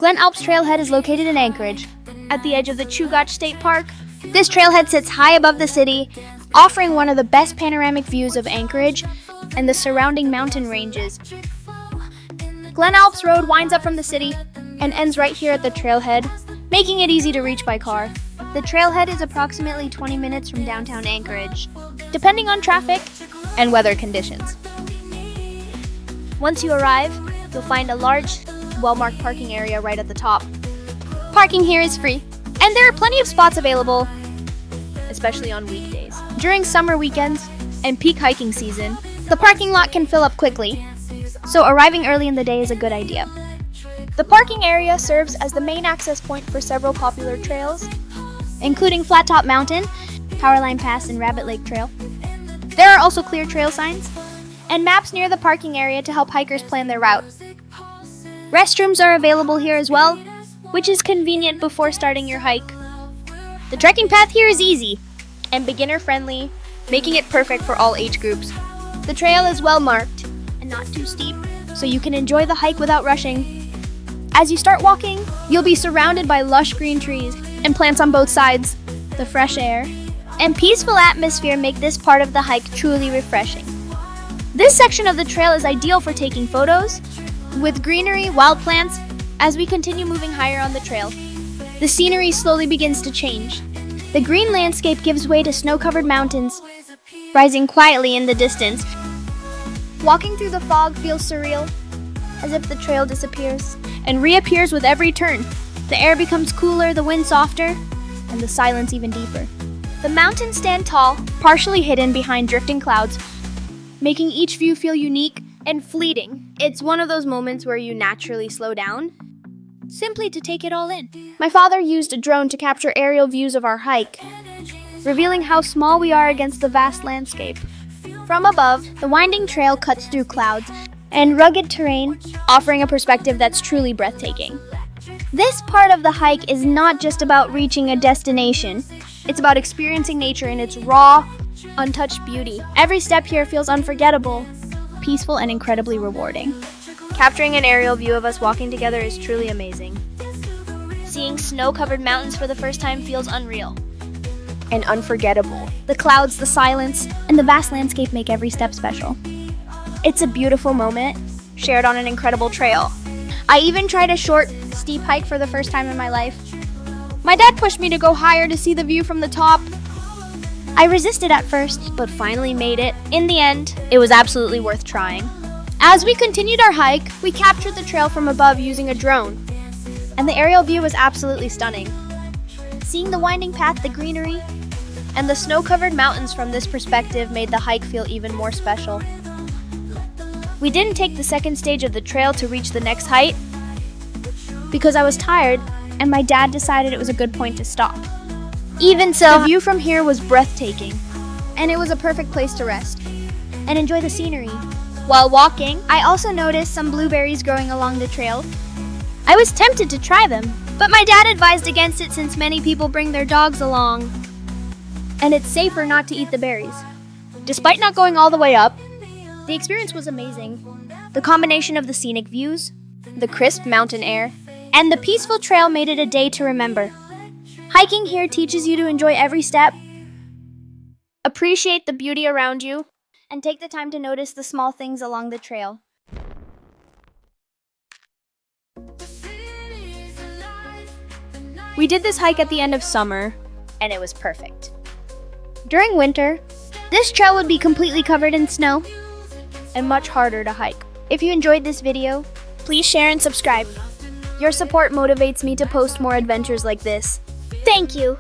Glen Alps Trailhead is located in Anchorage, at the edge of the Chugach State Park. This trailhead sits high above the city, offering one of the best panoramic views of Anchorage and the surrounding mountain ranges. Glen Alps Road winds up from the city and ends right here at the trailhead, making it easy to reach by car. The trailhead is approximately 20 minutes from downtown Anchorage, depending on traffic and weather conditions. Once you arrive, you'll find a large, well-marked parking area right at the top. Parking here is free, and there are plenty of spots available, especially on weekdays. During summer weekends and peak hiking season, the parking lot can fill up quickly, so arriving early in the day is a good idea. The parking area serves as the main access point for several popular trails, including Flat Top Mountain, Powerline Pass, and Rabbit Lake Trail. There are also clear trail signs and maps near the parking area to help hikers plan their route. Restrooms are available here as well, which is convenient before starting your hike. The trekking path here is easy and beginner-friendly, making it perfect for all age groups. The trail is well marked and not too steep, so you can enjoy the hike without rushing. As you start walking, you'll be surrounded by lush green trees and plants on both sides. The fresh air and peaceful atmosphere make this part of the hike truly refreshing. This section of the trail is ideal for taking photos with greenery, wild plants. As we continue moving higher on the trail, the scenery slowly begins to change. The green landscape gives way to snow-covered mountains, rising quietly in the distance. Walking through the fog feels surreal, as if the trail disappears and reappears with every turn. The air becomes cooler, the wind softer, and the silence even deeper. The mountains stand tall, partially hidden behind drifting clouds, making each view feel unique and fleeting. It's one of those moments where you naturally slow down, simply to take it all in. My father used a drone to capture aerial views of our hike, revealing how small we are against the vast landscape. From above, the winding trail cuts through clouds and rugged terrain, offering a perspective that's truly breathtaking. This part of the hike is not just about reaching a destination. It's about experiencing nature in its raw, untouched beauty. Every step here feels unforgettable, peaceful, and incredibly rewarding. Capturing an aerial view of us walking together is truly amazing. Seeing snow-covered mountains for the first time feels unreal and unforgettable. The clouds, the silence, and the vast landscape make every step special. It's a beautiful moment, shared on an incredible trail. I even tried a short, steep hike for the first time in my life. My dad pushed me to go higher to see the view from the top. I resisted at first, but finally made it. In the end, it was absolutely worth trying. As we continued our hike, we captured the trail from above using a drone, and the aerial view was absolutely stunning. Seeing the winding path, the greenery, and the snow-covered mountains from this perspective made the hike feel even more special. We didn't take the second stage of the trail to reach the next height because I was tired, and my dad decided it was a good point to stop. Even so, the view from here was breathtaking, and it was a perfect place to rest and enjoy the scenery. While walking, I also noticed some blueberries growing along the trail. I was tempted to try them, but my dad advised against it since many people bring their dogs along, and it's safer not to eat the berries. Despite not going all the way up, the experience was amazing. The combination of the scenic views, the crisp mountain air, and the peaceful trail made it a day to remember. Hiking here teaches you to enjoy every step, appreciate the beauty around you, and take the time to notice the small things along the trail. We did this hike at the end of summer, and it was perfect. During winter, this trail would be completely covered in snow and much harder to hike. If you enjoyed this video, please share and subscribe. Your support motivates me to post more adventures like this. Thank you!